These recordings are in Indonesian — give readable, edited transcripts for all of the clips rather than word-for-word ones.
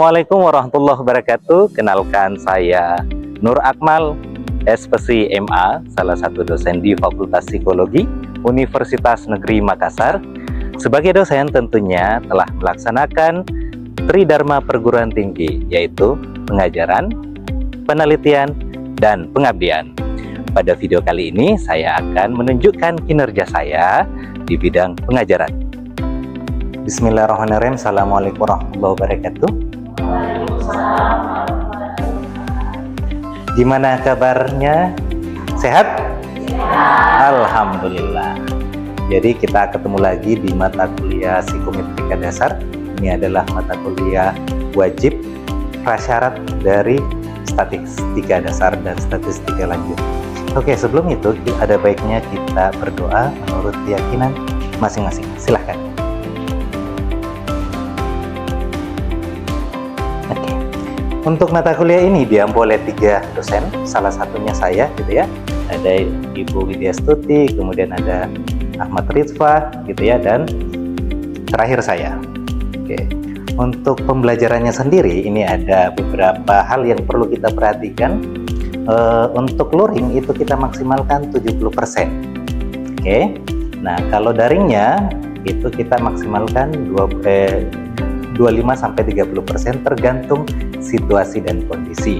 Assalamualaikum warahmatullahi wabarakatuh. Kenalkan saya Nur Akmal, SPSI MA, salah satu dosen di Fakultas Psikologi Universitas Negeri Makassar. Sebagai dosen tentunya telah melaksanakan Tridharma Perguruan Tinggi, yaitu pengajaran, penelitian, dan pengabdian. Pada video kali ini saya akan menunjukkan kinerja saya di bidang pengajaran. Bismillahirrahmanirrahim. Assalamualaikum warahmatullahi wabarakatuh. Gimana kabarnya? Sehat? Alhamdulillah. Jadi kita ketemu lagi di mata kuliah Psikometrik Dasar. Ini adalah mata kuliah wajib prasyarat dari Statistika Dasar dan Statistika Lanjut. Oke, sebelum itu ada baiknya kita berdoa menurut keyakinan masing-masing. Silahkan. Untuk mata kuliah ini diampu oleh 3 dosen, salah satunya saya gitu ya. Ada Ibu Widya Stuti, kemudian ada Ahmad Rizfa gitu ya, dan terakhir saya. Oke. Untuk pembelajarannya sendiri ini ada beberapa hal yang perlu kita perhatikan. Untuk luring itu kita maksimalkan 70%. Oke. Nah, kalau daringnya itu kita maksimalkan 25-30% tergantung situasi dan kondisi.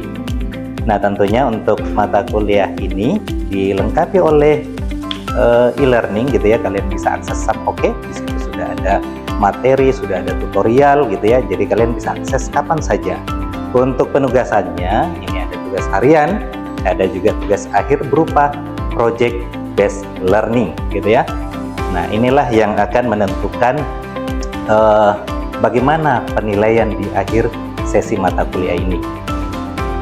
Nah, tentunya untuk mata kuliah ini dilengkapi oleh e-learning gitu ya. Kalian bisa akses SubOke. Di situ sudah ada materi, sudah ada tutorial gitu ya. Jadi kalian bisa akses kapan saja. Untuk penugasannya ini ada tugas harian, ada juga tugas akhir berupa project based learning gitu ya. Nah, inilah yang akan menentukan bagaimana penilaian di akhir sesi mata kuliah ini.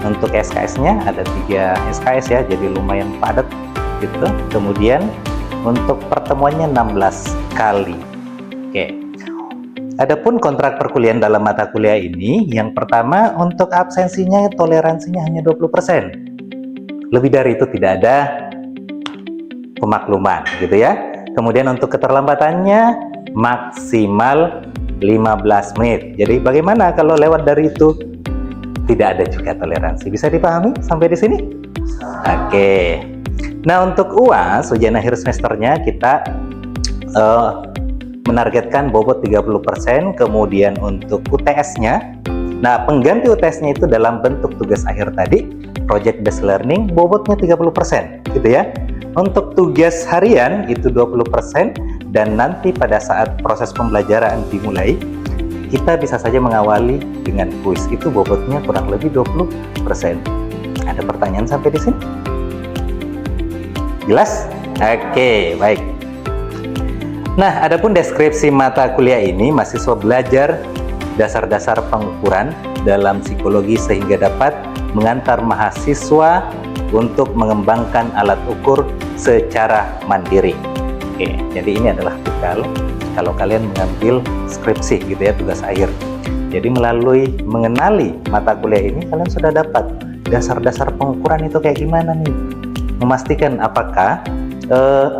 Untuk SKS-nya ada 3 SKS ya, jadi lumayan padat gitu. Kemudian untuk pertemuannya 16 kali. Oke. Adapun kontrak perkuliahan dalam mata kuliah ini, yang pertama untuk absensinya toleransinya hanya 20%. Lebih dari itu tidak ada pemakluman gitu ya. Kemudian untuk keterlambatannya maksimal 15 menit. Jadi bagaimana kalau lewat dari itu? Tidak ada juga toleransi. Bisa dipahami sampai di sini? Oke. Nah, untuk UAS, ujian akhir semesternya kita menargetkan bobot 30%, kemudian untuk UTS-nya. Nah, pengganti UTS-nya itu dalam bentuk tugas akhir tadi, project based learning, bobotnya 30%, gitu ya. Untuk tugas harian itu 20%. Dan nanti pada saat proses pembelajaran dimulai, kita bisa saja mengawali dengan kuis. Itu bobotnya kurang lebih 20%. Ada pertanyaan sampai di sini? Jelas? Oke, baik. Nah, adapun deskripsi mata kuliah ini, mahasiswa belajar dasar-dasar pengukuran dalam psikologi sehingga dapat mengantar mahasiswa untuk mengembangkan alat ukur secara mandiri. Oke, jadi ini adalah bekal kalau kalian mengambil skripsi gitu ya, tugas akhir. Jadi melalui mengenali mata kuliah ini kalian sudah dapat dasar-dasar pengukuran itu kayak gimana nih. Memastikan apakah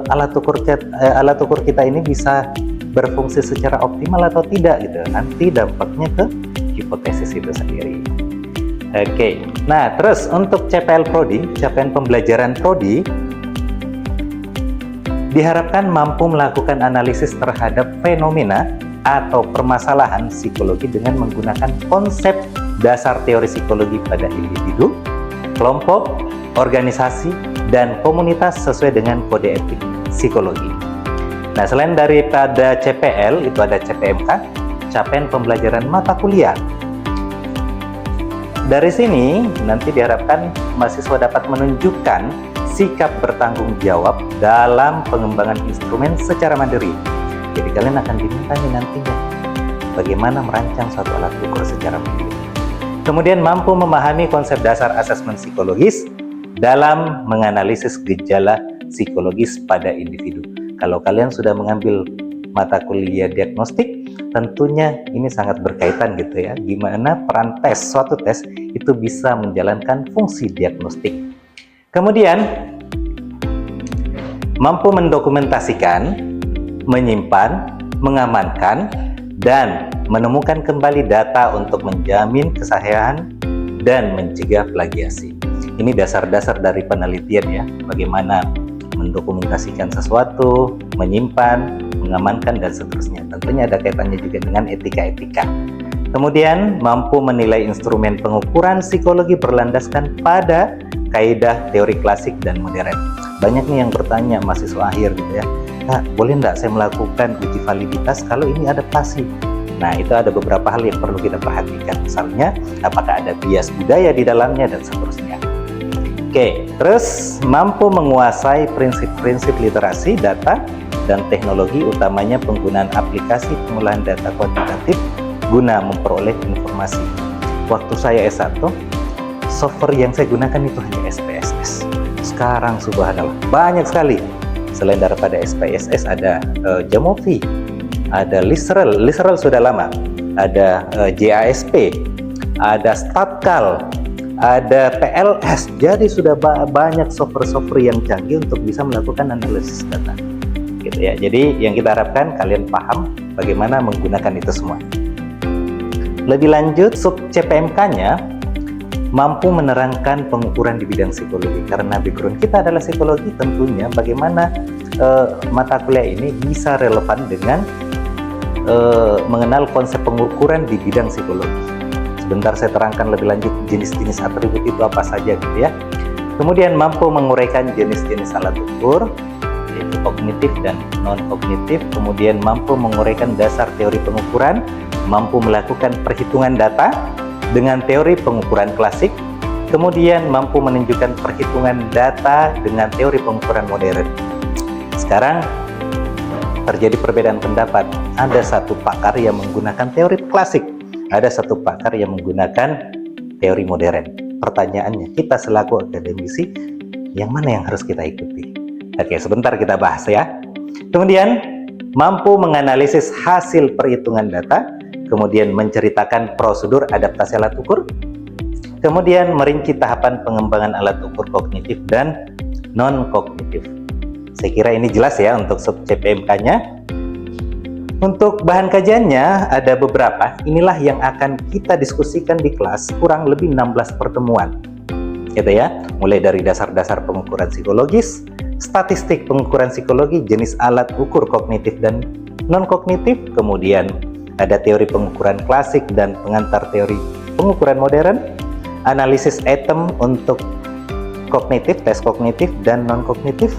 alat ukur kita ini bisa berfungsi secara optimal atau tidak gitu. Nanti dampaknya ke hipotesis itu sendiri. Oke. Nah, terus untuk CPL Prodi, capaian pembelajaran Prodi diharapkan mampu melakukan analisis terhadap fenomena atau permasalahan psikologi dengan menggunakan konsep dasar teori psikologi pada individu, kelompok, organisasi, dan komunitas sesuai dengan kode etik psikologi. Nah, selain daripada CPL, itu ada CPMK, capaian pembelajaran mata kuliah. Dari sini, nanti diharapkan mahasiswa dapat menunjukkan sikap bertanggung jawab dalam pengembangan instrumen secara mandiri. Jadi kalian akan diminta nantinya bagaimana merancang suatu alat ukur secara mandiri. Kemudian mampu memahami konsep dasar asesmen psikologis dalam menganalisis gejala psikologis pada individu. Kalau kalian sudah mengambil mata kuliah diagnostik, tentunya ini sangat berkaitan gitu ya. Gimana peran tes, suatu tes itu bisa menjalankan fungsi diagnostik. Kemudian mampu mendokumentasikan, menyimpan, mengamankan, dan menemukan kembali data untuk menjamin kesahihan dan mencegah plagiasi. Ini dasar-dasar dari penelitian ya, bagaimana mendokumentasikan sesuatu, menyimpan, mengamankan, dan seterusnya. Tentunya ada kaitannya juga dengan etika-etika. Kemudian, mampu menilai instrumen pengukuran psikologi berlandaskan pada kaidah teori klasik dan modern. Banyak nih yang bertanya, mahasiswa akhir gitu ya, Kak, boleh nggak saya melakukan uji validitas kalau ini adaptasi? Nah, itu ada beberapa hal yang perlu kita perhatikan. Misalnya, apakah ada bias budaya di dalamnya, dan seterusnya. Oke, terus mampu menguasai prinsip-prinsip literasi data dan teknologi, utamanya penggunaan aplikasi pengolahan data kuantitatif guna memperoleh informasi. Waktu saya S1, software yang saya gunakan itu hanya SPSS. Sekarang subhanallah, banyak sekali. Selain daripada SPSS ada Jamovi, ada Listeral sudah lama, ada JASP, ada Statkal, ada PLS. Jadi sudah banyak software-software yang canggih untuk bisa melakukan analisis data gitu ya. Jadi yang kita harapkan kalian paham bagaimana menggunakan itu semua. Lebih lanjut, sub CPMK-nya mampu menerangkan pengukuran di bidang psikologi. Karena background kita adalah psikologi, tentunya bagaimana mata kuliah ini bisa relevan dengan mengenal konsep pengukuran di bidang psikologi. Sebentar saya terangkan lebih lanjut jenis-jenis atribut itu apa saja gitu ya. Kemudian mampu menguraikan jenis-jenis alat ukur, yaitu kognitif dan non-kognitif. Kemudian mampu menguraikan dasar teori pengukuran, mampu melakukan perhitungan data dengan teori pengukuran klasik. Kemudian mampu menunjukkan perhitungan data dengan teori pengukuran modern. Sekarang terjadi perbedaan pendapat. Ada satu pakar yang menggunakan teori klasik, ada satu pakar yang menggunakan teori modern. Pertanyaannya, kita selaku akademisi, yang mana yang harus kita ikuti? Oke, sebentar kita bahas ya. Kemudian, mampu menganalisis hasil perhitungan data, kemudian menceritakan prosedur adaptasi alat ukur, kemudian merinci tahapan pengembangan alat ukur kognitif dan non-kognitif. Saya kira ini jelas ya untuk sub CPMK-nya. Untuk bahan kajiannya ada beberapa, inilah yang akan kita diskusikan di kelas kurang lebih 16 pertemuan gitu ya, mulai dari dasar-dasar pengukuran psikologis, statistik pengukuran psikologi, jenis alat ukur kognitif dan non-kognitif, kemudian ada teori pengukuran klasik dan pengantar teori pengukuran modern, analisis item untuk kognitif, tes kognitif dan non-kognitif.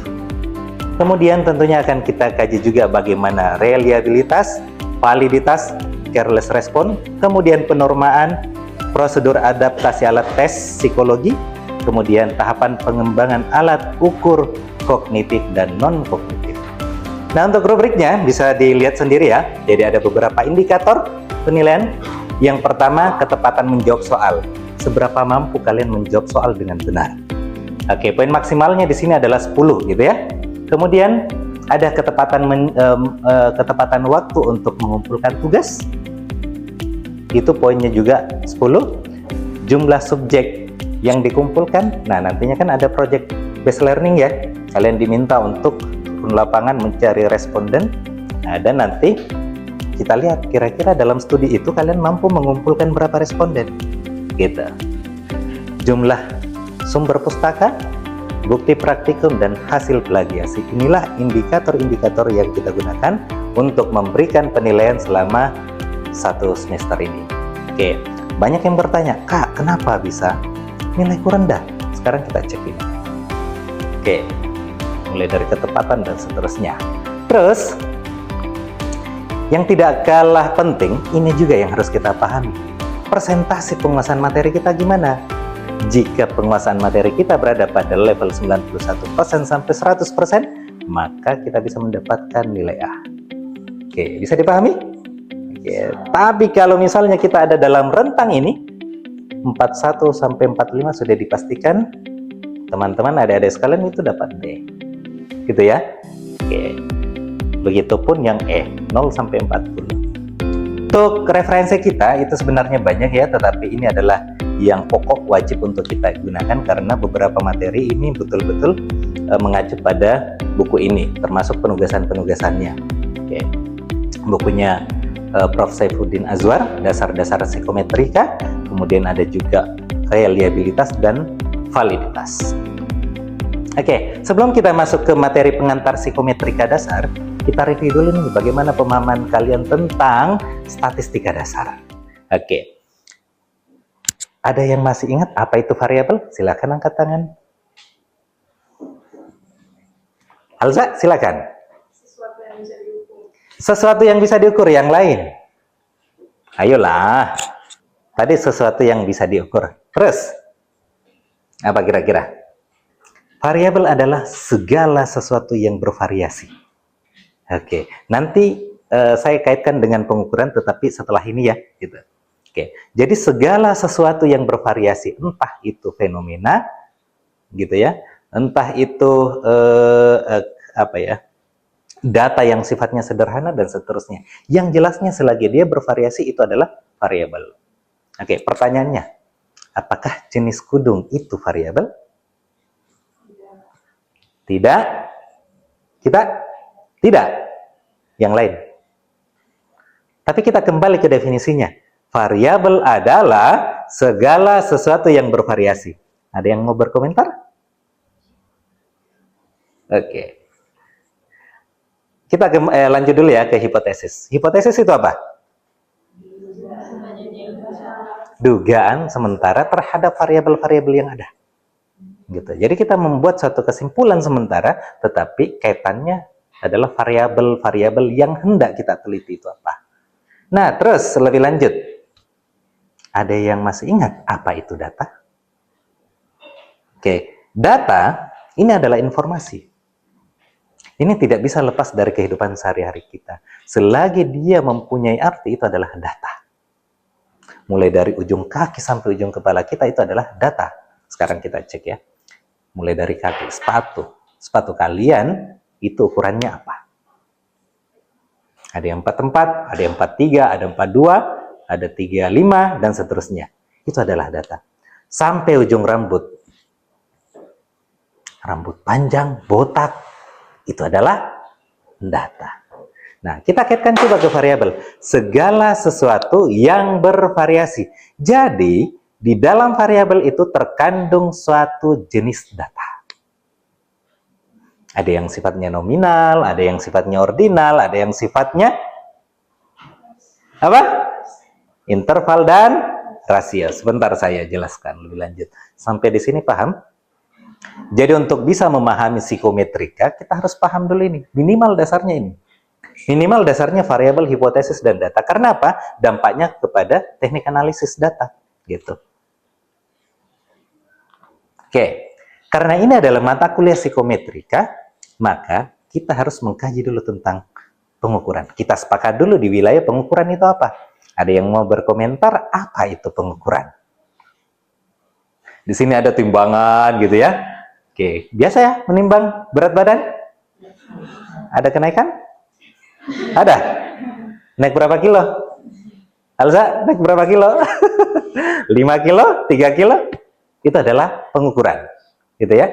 Kemudian tentunya akan kita kaji juga bagaimana reliabilitas, validitas, careless response, kemudian penormaan, prosedur adaptasi alat tes psikologi, kemudian tahapan pengembangan alat ukur kognitif dan non-kognitif. Nah, untuk rubriknya bisa dilihat sendiri ya. Jadi ada beberapa indikator penilaian. Yang pertama, ketepatan menjawab soal. Seberapa mampu kalian menjawab soal dengan benar. Oke, poin maksimalnya di sini adalah 10 gitu ya. Kemudian ada ketepatan waktu untuk mengumpulkan tugas. Itu poinnya juga 10. Jumlah subjek yang dikumpulkan. Nah, nantinya kan ada project based learning ya. Kalian diminta untuk turun lapangan mencari responden. Nah, dan nanti kita lihat kira-kira dalam studi itu kalian mampu mengumpulkan berapa responden. Gitu. Jumlah sumber pustaka, bukti praktikum, dan hasil plagiasi. Inilah indikator-indikator yang kita gunakan untuk memberikan penilaian selama 1 semester ini. Oke, banyak yang bertanya, Kak, kenapa bisa nilaiku rendah? Sekarang kita cek ini. Oke, mulai dari ketepatan dan seterusnya. Terus, yang tidak kalah penting, ini juga yang harus kita pahami. Persentase penguasaan materi kita gimana? Jika penguasaan materi kita berada pada level 91% sampai 100%, maka kita bisa mendapatkan nilai A. Oke, bisa dipahami? Oke, tapi kalau misalnya kita ada dalam rentang ini, 41 sampai 45 sudah dipastikan teman-teman adik-adik sekalian itu dapat D. Gitu ya. Oke. Begitupun yang E, 0 sampai 40. Untuk referensi kita itu sebenarnya banyak ya, tetapi ini adalah yang pokok wajib untuk kita gunakan karena beberapa materi ini betul-betul mengacu pada buku ini, termasuk penugasan-penugasannya. Oke. Bukunya Prof. Saifuddin Azwar, dasar-dasar psikometrika, kemudian ada juga reliabilitas dan validitas. Oke, sebelum kita masuk ke materi pengantar psikometrika dasar, kita review dulu nih bagaimana pemahaman kalian tentang statistika dasar. Oke, ada yang masih ingat apa itu variabel? Silakan angkat tangan. Alza, silakan. Sesuatu yang bisa diukur. Sesuatu yang bisa diukur, yang lain. Ayolah. Tadi sesuatu yang bisa diukur. Terus, apa kira-kira? Variabel adalah segala sesuatu yang bervariasi. Oke, nanti saya kaitkan dengan pengukuran, tetapi setelah ini ya, gitu. Oke, jadi segala sesuatu yang bervariasi, entah itu fenomena, gitu ya, entah itu data yang sifatnya sederhana dan seterusnya. Yang jelasnya selagi dia bervariasi itu adalah variabel. Oke, pertanyaannya, apakah jenis kudung itu variabel? Tidak. Kita? Tidak. Yang lain. Tapi kita kembali ke definisinya. Variabel adalah segala sesuatu yang bervariasi. Ada yang mau berkomentar? Oke. Kita lanjut dulu ya ke hipotesis. Hipotesis itu apa? Dugaan sementara terhadap variabel-variabel yang ada. Gitu. Jadi kita membuat suatu kesimpulan sementara, tetapi kaitannya adalah variabel-variabel yang hendak kita teliti itu apa. Nah, terus lebih lanjut. Ada yang masih ingat apa itu data? Oke, data ini adalah informasi. Ini tidak bisa lepas dari kehidupan sehari-hari kita. Selagi dia mempunyai arti, itu adalah data. Mulai dari ujung kaki sampai ujung kepala kita, itu adalah data. Sekarang kita cek ya. Mulai dari kaki, sepatu kalian itu ukurannya apa? Ada yang 44, ada yang 43, ada 42, ada 35 dan seterusnya. Itu adalah data. Sampai ujung rambut panjang, botak, itu adalah data. Nah, kita kaitkan coba ke variabel. Segala sesuatu yang bervariasi. Jadi di dalam variabel itu terkandung suatu jenis data. Ada yang sifatnya nominal, ada yang sifatnya ordinal, ada yang sifatnya apa? Interval dan rasio. Sebentar saya jelaskan lebih lanjut. Sampai di sini paham? Jadi untuk bisa memahami psikometrika, kita harus paham dulu ini. Minimal dasarnya ini. Minimal dasarnya variabel, hipotesis, dan data. Karena apa? Dampaknya kepada teknik analisis data. Gitu. Oke, karena ini adalah mata kuliah psikometrika, maka kita harus mengkaji dulu tentang pengukuran. Kita sepakat dulu di wilayah pengukuran itu apa. Ada yang mau berkomentar apa itu pengukuran? Di sini ada timbangan gitu ya. Oke, biasa ya menimbang berat badan? Ada kenaikan? Ada? Naik berapa kilo? Alza, naik berapa kilo? 5 kilo? 3 kilo? Itu adalah pengukuran, gitu ya.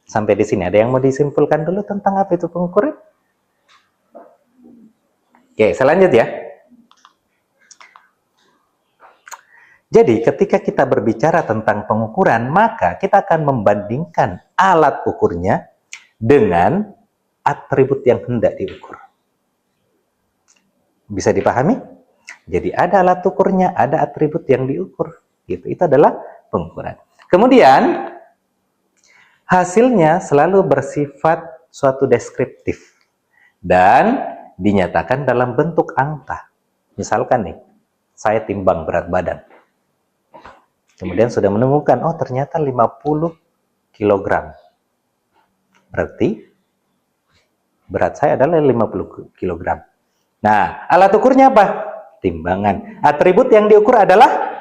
Sampai di sini ada yang mau disimpulkan dulu tentang apa itu pengukuran? Oke, selanjut ya. Jadi ketika kita berbicara tentang pengukuran, maka kita akan membandingkan alat ukurnya dengan atribut yang hendak diukur. Bisa dipahami? Jadi ada alat ukurnya, ada atribut yang diukur. Gitu. Itu adalah pengukuran. Kemudian hasilnya selalu bersifat suatu deskriptif dan dinyatakan dalam bentuk angka. Misalkan nih, saya timbang berat badan. Kemudian sudah menemukan, oh ternyata 50 kg. Berarti berat saya adalah 50 kg. Nah, alat ukurnya apa? Timbangan. Atribut yang diukur adalah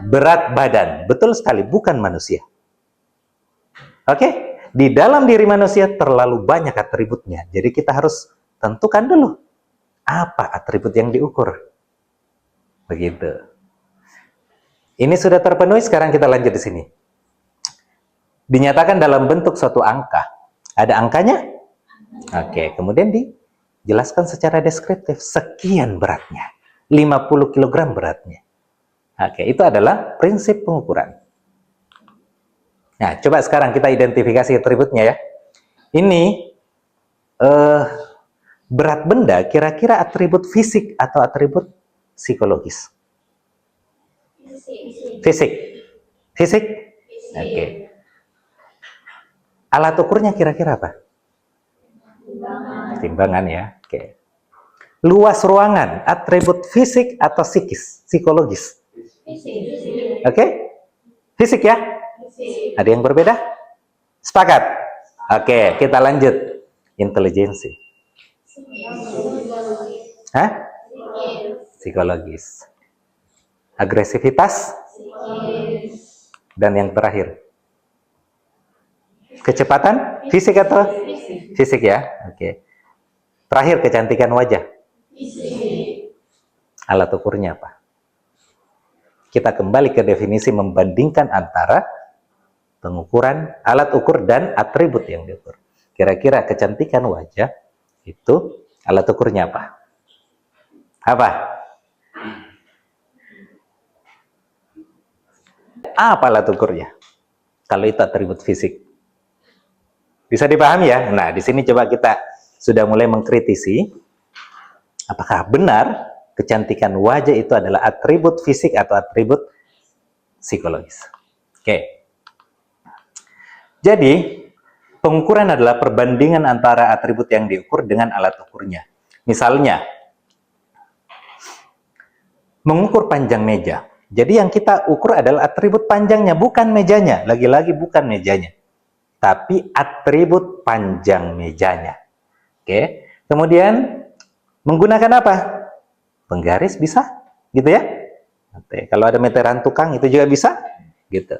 berat badan. Betul sekali, bukan manusia. Oke? Di dalam diri manusia terlalu banyak atributnya. Jadi kita harus tentukan dulu apa atribut yang diukur. Begitu. Ini sudah terpenuhi, sekarang kita lanjut di sini. Dinyatakan dalam bentuk suatu angka. Ada angkanya? Oke, kemudian jelaskan secara deskriptif, sekian beratnya, 50 kg beratnya. Oke, itu adalah prinsip pengukuran. Nah, coba sekarang kita identifikasi atributnya ya. Ini berat benda kira-kira atribut fisik atau atribut psikologis? Fisik. Fisik? Oke. Alat ukurnya kira-kira apa? Timbangan ya. Oke. Luas ruangan, atribut fisik atau psikis? Psikologis? Oke? Fisik ya? Ada yang berbeda? Sepakat? Oke, kita lanjut. Intelijensi. Hah? Psikologis. Agresivitas? Dan yang terakhir? Kecepatan? Fisik atau? Fisik ya? Oke. Terakhir, kecantikan wajah. Alat ukurnya apa? Kita kembali ke definisi membandingkan antara pengukuran, alat ukur, dan atribut yang diukur. Kira-kira kecantikan wajah itu alat ukurnya apa? Apa? Apa alat ukurnya? Kalau itu atribut fisik. Bisa dipahami ya? Nah, di sini coba kita sudah mulai mengkritisi apakah benar kecantikan wajah itu adalah atribut fisik atau atribut psikologis. Oke. Jadi, pengukuran adalah perbandingan antara atribut yang diukur dengan alat ukurnya. Misalnya, mengukur panjang meja. Jadi yang kita ukur adalah atribut panjangnya, bukan mejanya. Lagi-lagi bukan mejanya. Tapi atribut panjang mejanya. Oke. Kemudian menggunakan apa? Penggaris bisa, gitu ya. Oke. Kalau ada meteran tukang itu juga bisa, gitu.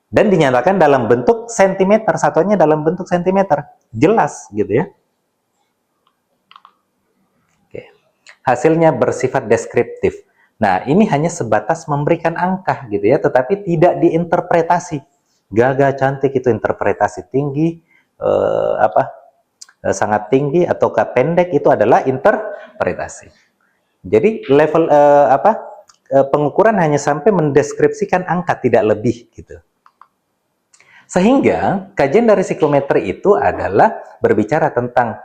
Dan dinyatakan dalam bentuk sentimeter, satuannya dalam bentuk sentimeter, jelas, gitu ya. Oke. Hasilnya bersifat deskriptif. Nah, ini hanya sebatas memberikan angka, gitu ya, tetapi tidak diinterpretasi. Gagah, cantik itu interpretasi tinggi, sangat tinggi ataukah pendek itu adalah interpretasi. Jadi level pengukuran hanya sampai mendeskripsikan angka, tidak lebih gitu. Sehingga kajian dari psikometri itu adalah berbicara tentang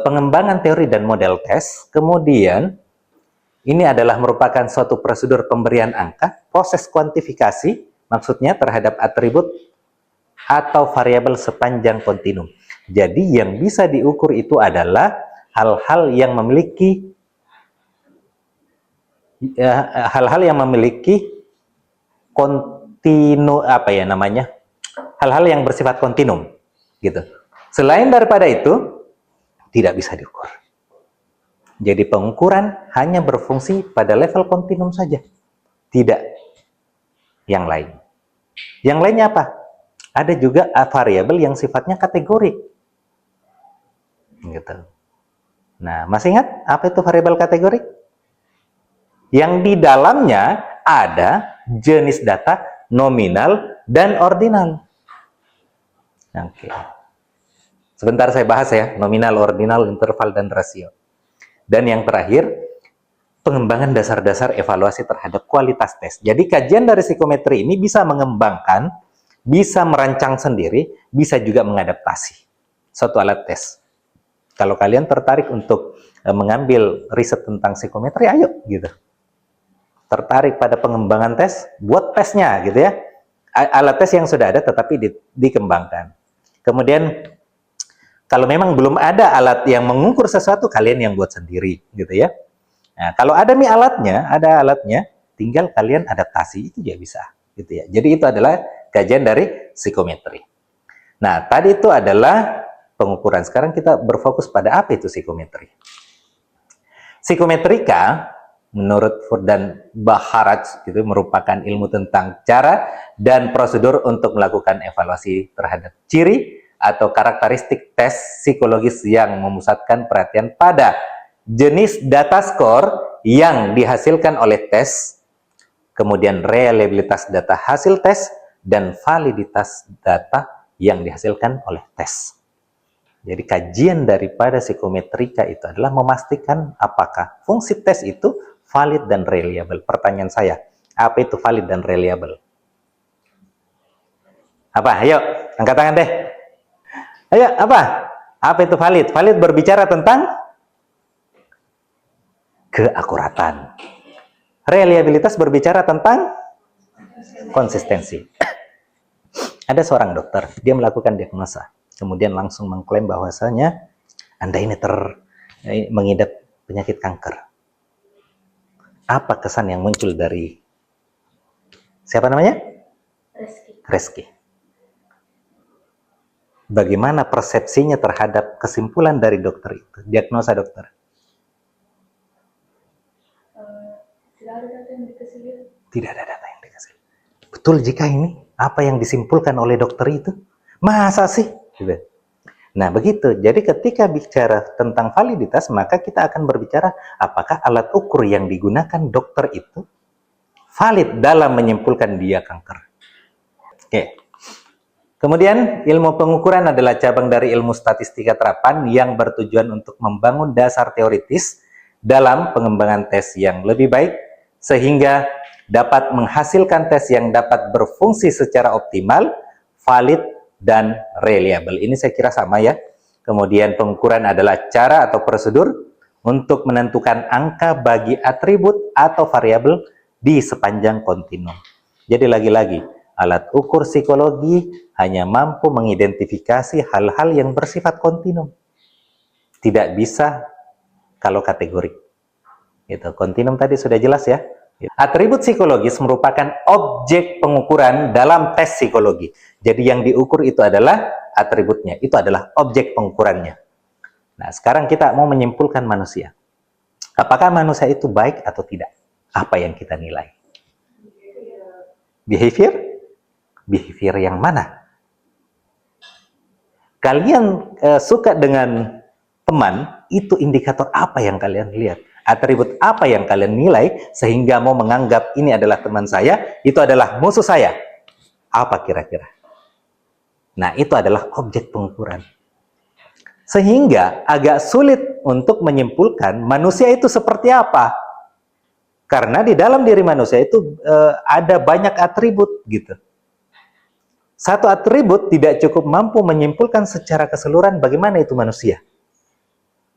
pengembangan teori dan model tes. Kemudian ini adalah merupakan suatu prosedur pemberian angka, proses kuantifikasi, maksudnya terhadap atribut atau variabel sepanjang kontinum. Jadi yang bisa diukur itu adalah hal-hal yang memiliki kontinu, hal-hal yang bersifat kontinum, gitu. Selain daripada itu tidak bisa diukur. Jadi pengukuran hanya berfungsi pada level kontinum saja, tidak yang lain. Yang lainnya apa? Ada juga variabel yang sifatnya kategorik. Gitu. Nah, masih ingat apa itu variabel kategorik? Yang di dalamnya ada jenis data nominal dan ordinal. Oke. Sebentar saya bahas ya, nominal, ordinal, interval, dan rasio. Dan yang terakhir, pengembangan dasar-dasar evaluasi terhadap kualitas tes. Jadi kajian dari psikometri ini bisa mengembangkan, bisa merancang sendiri, bisa juga mengadaptasi suatu alat tes. Kalau kalian tertarik untuk mengambil riset tentang psikometri, ayo gitu. Tertarik pada pengembangan tes, buat tesnya gitu ya. Alat tes yang sudah ada tetapi dikembangkan. Kemudian kalau memang belum ada alat yang mengukur sesuatu, kalian yang buat sendiri gitu ya. Nah, kalau ada alatnya, tinggal kalian adaptasi, itu juga bisa gitu ya. Jadi itu adalah kajian dari psikometri. Nah, tadi itu adalah pengukuran. Sekarang kita berfokus pada apa itu psikometri. Psikometrika menurut Furdan Baharaj itu merupakan ilmu tentang cara dan prosedur untuk melakukan evaluasi terhadap ciri atau karakteristik tes psikologis yang memusatkan perhatian pada jenis data skor yang dihasilkan oleh tes, kemudian reliabilitas data hasil tes, dan validitas data yang dihasilkan oleh tes. Jadi kajian daripada psikometrika itu adalah memastikan apakah fungsi tes itu valid dan reliable. Pertanyaan saya, apa itu valid dan reliable? Apa? Ayo, angkat tangan deh. Ayo, apa? Apa itu valid? Valid berbicara tentang keakuratan. Reliabilitas berbicara tentang konsistensi. Ada seorang dokter, dia melakukan diagnosa, kemudian langsung mengklaim bahwasanya Anda ini mengidap penyakit kanker. Apa kesan yang muncul dari siapa namanya? Reski. Bagaimana persepsinya terhadap kesimpulan dari dokter itu, diagnosa dokter? Tidak ada data yang dikasih lihat. Tidak ada data yang dikasih. Betul jika ini apa yang disimpulkan oleh dokter itu? Masa sih? Gitu. Nah, begitu. Jadi ketika bicara tentang validitas, maka kita akan berbicara apakah alat ukur yang digunakan dokter itu valid dalam menyimpulkan dia kanker. Oke. Kemudian, ilmu pengukuran adalah cabang dari ilmu statistika terapan yang bertujuan untuk membangun dasar teoritis dalam pengembangan tes yang lebih baik, sehingga dapat menghasilkan tes yang dapat berfungsi secara optimal, valid, dan reliable. Ini saya kira sama ya. Kemudian pengukuran adalah cara atau prosedur untuk menentukan angka bagi atribut atau variabel di sepanjang kontinum. Jadi lagi-lagi, alat ukur psikologi hanya mampu mengidentifikasi hal-hal yang bersifat kontinum. Tidak bisa kalau kategori. Gitu. Kontinum tadi sudah jelas ya. Atribut psikologis merupakan objek pengukuran dalam tes psikologi. Jadi yang diukur itu adalah atributnya, itu adalah objek pengukurannya. Nah, sekarang kita mau menyimpulkan manusia. Apakah manusia itu baik atau tidak? Apa yang kita nilai? Behavior? Behavior yang mana? Kalian suka dengan teman, itu indikator apa yang kalian lihat? Atribut apa yang kalian nilai sehingga mau menganggap ini adalah teman saya, itu adalah musuh saya? Apa kira-kira? Nah, itu adalah objek pengukuran. Sehingga agak sulit untuk menyimpulkan manusia itu seperti apa. Karena di dalam diri manusia itu ada banyak atribut gitu. Satu atribut tidak cukup mampu menyimpulkan secara keseluruhan bagaimana itu manusia.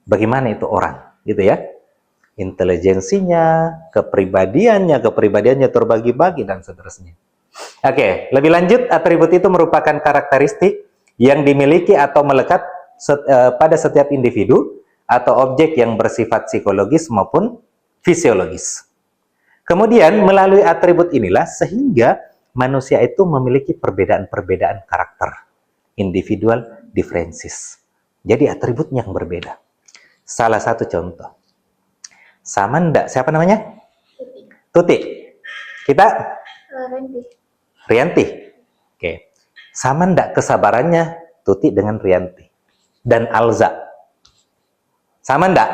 Bagaimana itu orang, gitu ya. Intelijensinya, kepribadiannya terbagi-bagi, dan seterusnya. Oke, lebih lanjut, atribut itu merupakan karakteristik yang dimiliki atau melekat pada setiap individu atau objek yang bersifat psikologis maupun fisiologis. Kemudian, melalui atribut inilah sehingga manusia itu memiliki perbedaan-perbedaan karakter, individual differences. Jadi atributnya yang berbeda. Salah satu contoh. Sama enggak? Siapa namanya? Tuti. Kita? Rianti. Oke. Sama enggak kesabarannya Tuti dengan Rianti? Dan Alza? Sama enggak?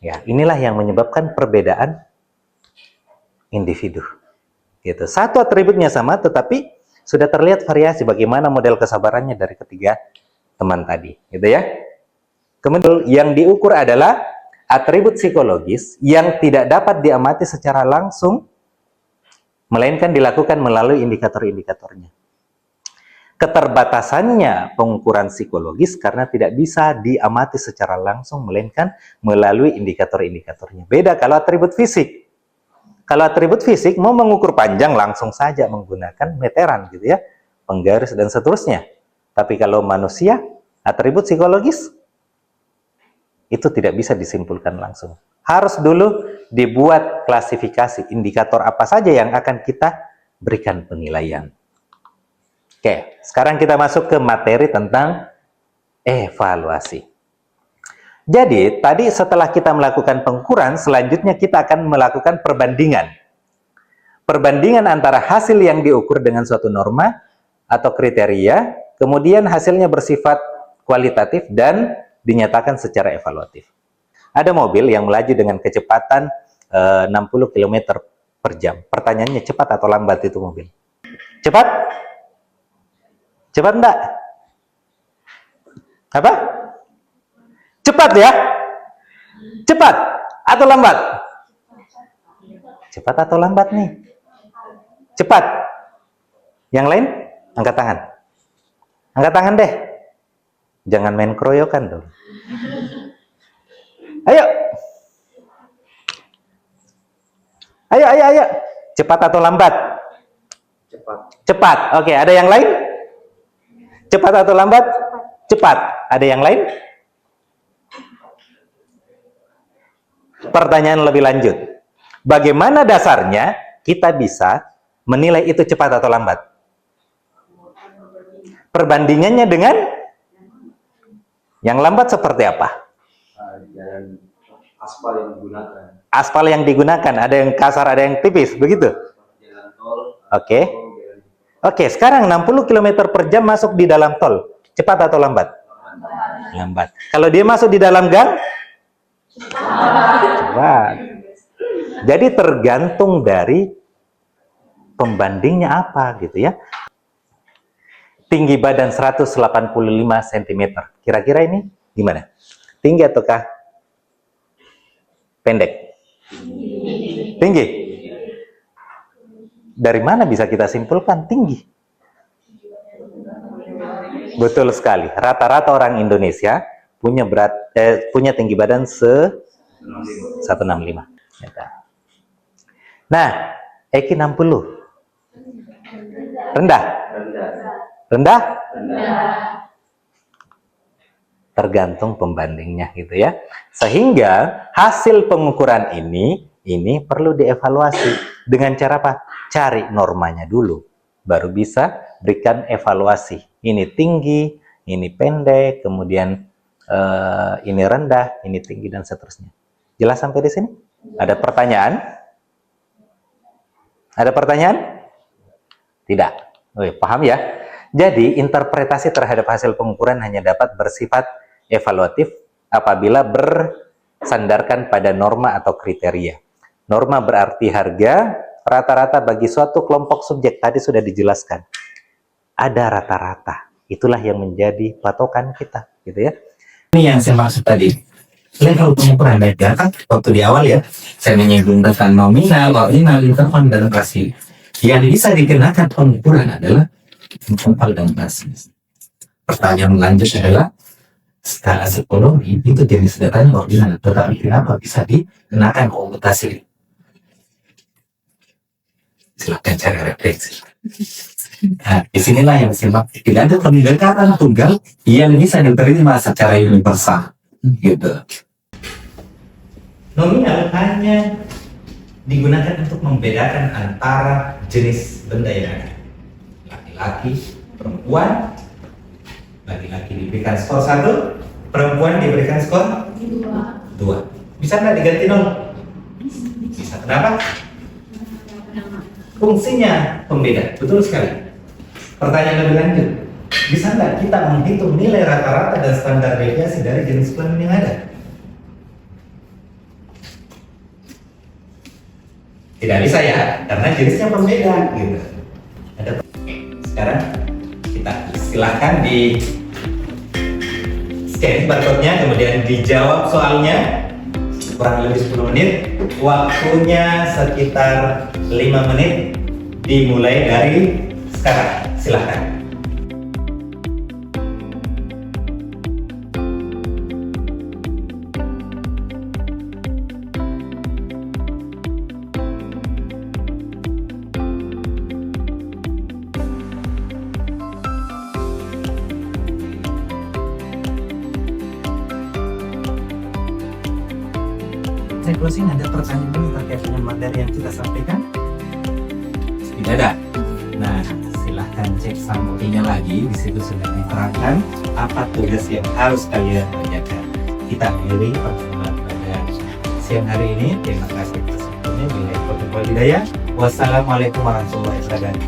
Ya, inilah yang menyebabkan perbedaan individu. Gitu. Satu atributnya sama, tetapi sudah terlihat variasi bagaimana model kesabarannya dari ketiga teman tadi. Gitu ya. Kemudian yang diukur adalah atribut psikologis yang tidak dapat diamati secara langsung, melainkan dilakukan melalui indikator-indikatornya. Keterbatasannya pengukuran psikologis karena tidak bisa diamati secara langsung, melainkan melalui indikator-indikatornya. Beda kalau atribut fisik. Kalau atribut fisik mau mengukur panjang langsung saja menggunakan meteran gitu ya, penggaris dan seterusnya. Tapi kalau manusia, atribut psikologis itu tidak bisa disimpulkan langsung. Harus dulu dibuat klasifikasi indikator apa saja yang akan kita berikan penilaian. Oke, sekarang kita masuk ke materi tentang evaluasi. Jadi, tadi setelah kita melakukan pengukuran, selanjutnya kita akan melakukan perbandingan. Perbandingan antara hasil yang diukur dengan suatu norma atau kriteria, kemudian hasilnya bersifat kualitatif dan dinyatakan secara evaluatif. Ada mobil yang melaju dengan kecepatan 60 km per jam. Pertanyaannya, cepat atau lambat itu mobil? Cepat? Cepat enggak? Apa? Cepat ya? Cepat atau lambat? Cepat atau lambat nih? Cepat. Yang lain? Angkat tangan. Angkat tangan deh. Jangan main keroyokan tuh. Ayo. Ayo. Cepat atau lambat? Cepat. Oke, ada yang lain? Cepat atau lambat? Cepat. Ada yang lain? Pertanyaan lebih lanjut. Bagaimana dasarnya kita bisa menilai itu cepat atau lambat? Perbandingannya dengan yang lambat seperti apa? Jalan aspal yang digunakan. Aspal yang digunakan, ada yang kasar, ada yang tipis, begitu? Jalan tol. Oke. Oke, sekarang 60 km per jam masuk di dalam tol. Cepat atau lambat? Lambat. Kalau dia masuk di dalam gang? Cepat. Jadi tergantung dari pembandingnya apa gitu ya. Tinggi badan 185 cm. Kira-kira ini gimana? Tinggi ataukah pendek? Tinggi. Dari mana bisa kita simpulkan tinggi? Betul sekali. Rata-rata orang Indonesia punya punya tinggi badan 165. Nah, Eki 60. Rendah? Rendah? Tergantung pembandingnya gitu ya. Sehingga hasil pengukuran ini perlu dievaluasi dengan cara apa? Cari normanya dulu, baru bisa berikan evaluasi. Ini tinggi, ini pendek, kemudian ini rendah, ini tinggi dan seterusnya. Jelas sampai di sini? Ada pertanyaan? Ada pertanyaan? Tidak. Paham ya? Jadi interpretasi terhadap hasil pengukuran hanya dapat bersifat evaluatif apabila bersandarkan pada norma atau kriteria. Norma berarti harga rata-rata bagi suatu kelompok subjek, tadi sudah dijelaskan. Ada rata-rata. Itulah yang menjadi patokan kita, gitu ya. Ini yang saya maksud tadi. Level pengukuran data kan waktu di awal ya, saya menyinggung tentang nominal, ordinal, interval, dan rasio. Yang bisa dikenakan pengukuran adalah interval dan rasio. Pertanyaan lanjut adalah skala psikologi itu jenis datanya ordinal, tetapi kenapa bisa dikenakan komputasi? Silakan cari refleksi. Nah, disinilah yang simak. Tidak ada pendekatan tunggal yang bisa diterima secara universal, gitu. Nominal hanya digunakan untuk membedakan antara jenis benda yang ada. Laki-laki, perempuan. Laki-laki diberikan skor 1, perempuan diberikan skor 2. Bisa nggak diganti 0? Bisa. Kenapa? Fungsinya pembeda. Betul sekali. Pertanyaan lebih lanjut. Bisa nggak kita menghitung nilai rata-rata dan standar deviasi dari jenis kelamin yang ada? Tidak bisa ya, karena jenisnya pembeda gitu. Sekarang kita silahkan di scan barcode-nya, kemudian dijawab soalnya kurang lebih 10 menit. Waktunya sekitar 5 menit dimulai dari sekarang. Silahkan. Saya closing, ada pertanyaan ini terkait dengan materi yang kita sampaikan? Tidak ada. Nah, silahkan cek sampulnya lagi. Di situ sudah diterangkan apa tugas yang harus kalian kerjakan. Kita akhiri pertemuan pada siang hari ini. Terima kasih atas waktunya. Billahi taufiq wal hidayah. Wassalamualaikum warahmatullahi wabarakatuh.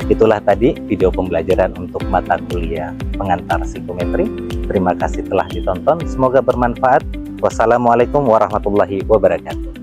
Itulah tadi video pembelajaran untuk mata kuliah pengantar psikometri. Terima kasih telah ditonton. Semoga bermanfaat. Wassalamualaikum warahmatullahi wabarakatuh.